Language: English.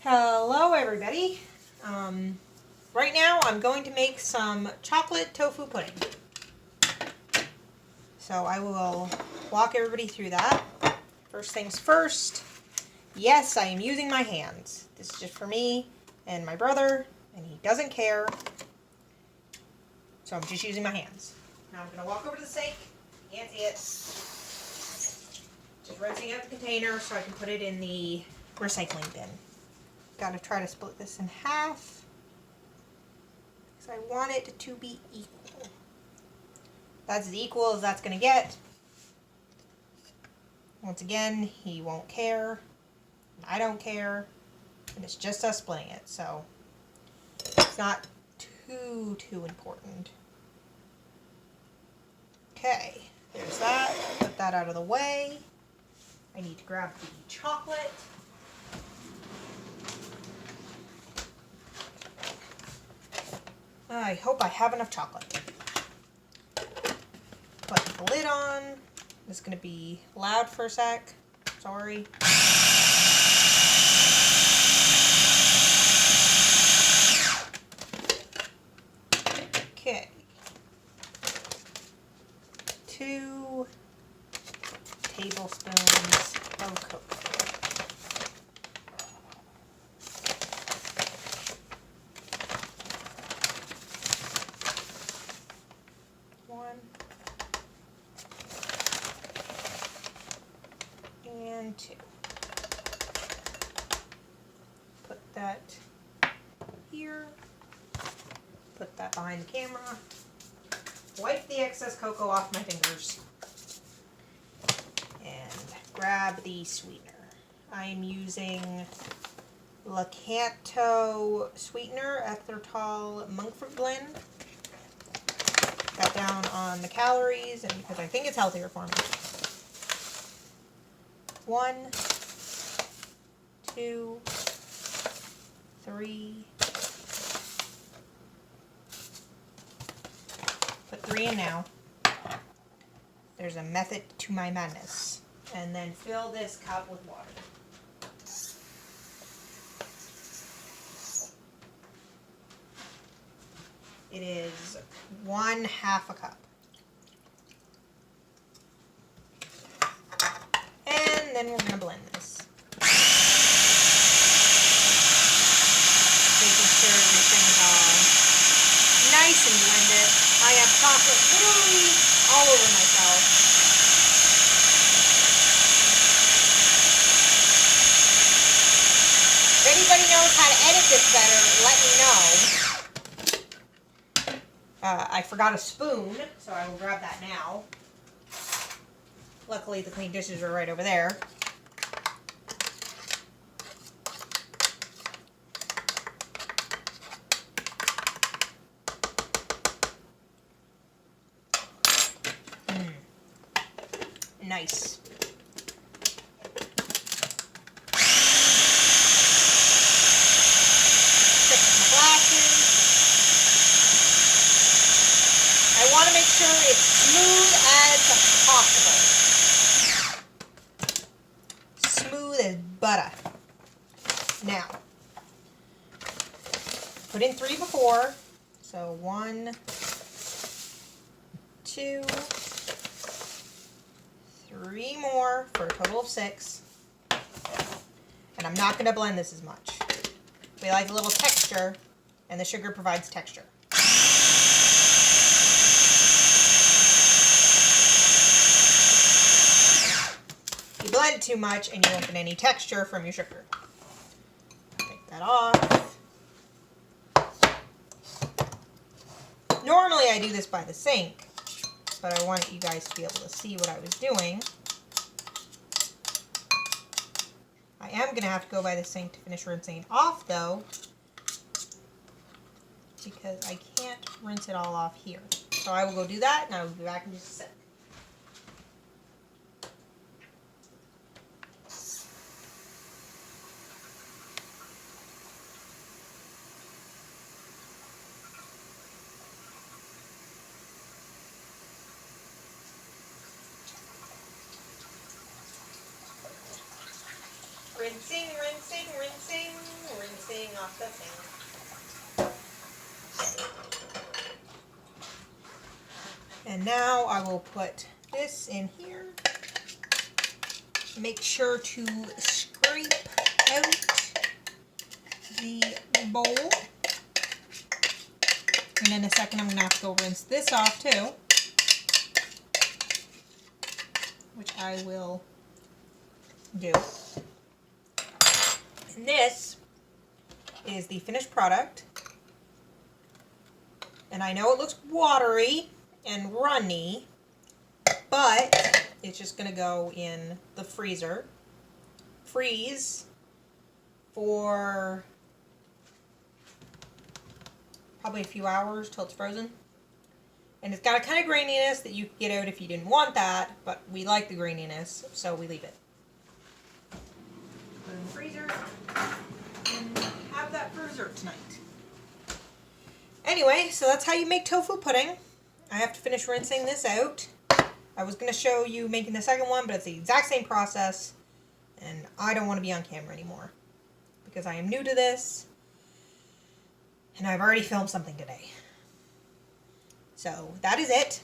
Hello everybody. Right now I'm going to make some chocolate tofu pudding. So I will walk everybody through that. First things first, yes, I am using my hands. This is just for me and my brother, and he doesn't care. So I'm just using my hands. Now I'm going to walk over to the sink. You can't see it. Just rinsing out the container so I can put it in the recycling bin. Got to try to split this in half because I want it to be equal. That's as equal as that's going to get. Once again, he won't care. I don't care. And it's just us splitting it, so it's not too important. Okay, there's that. Put that out of the way. I need to grab the chocolate. I hope I have enough chocolate. Put the lid on. This is going to be loud for a sec. Sorry. Okay. 2 tablespoons of cocoa. And 2. Put that here. Put that behind the camera. Wipe the excess cocoa off my fingers. And grab the sweetener. I'm using Lakanto sweetener, Erythritol monk fruit blend. Cut down on the calories and because I think it's healthier for me. 1, 2, 3. Put 3 in now. There's a method to my madness. And then fill this cup with water. It is 1/2 a cup. And then we're going to blend this. Making sure everything's all nice and blended. I have chocolate literally all over myself. If anybody knows how to edit this better, let me know. I forgot a spoon, so I will grab that now. Luckily, the clean dishes are right over there. Nice. Fix my glasses. I want to make sure it's smooth as possible. Smooth as butter. Now, put in 3 before. So 1, 2, 3 more for a total of 6. And I'm not going to blend this as much. We like a little texture, and the sugar provides texture. You blend it too much, and you won't get any texture from your sugar. Take that off. Normally I do this by the sink, but I wanted you guys to be able to see what I was doing. I am going to have to go by the sink to finish rinsing it off, though, because I can't rinse it all off here. So I will go do that, and I will be back in just a sec. Rinsing, rinsing, rinsing, knock that down. And now I will put this in here. Make sure to scrape out the bowl. And in a second I'm going to have to go rinse this off too. Which I will do. And this is the finished product. And I know it looks watery and runny, but it's just going to go in the freezer. Freeze for probably a few hours till it's frozen. And it's got a kind of graininess that you could get out if you didn't want that, but we like the graininess, so we leave it. Put it in the freezer and have that for dessert tonight. Anyway, so that's how you make tofu pudding. I have to finish rinsing this out. I was going to show you making the second one, but it's the exact same process, and I don't want to be on camera anymore because I am new to this, and I've already filmed something today. So that is it.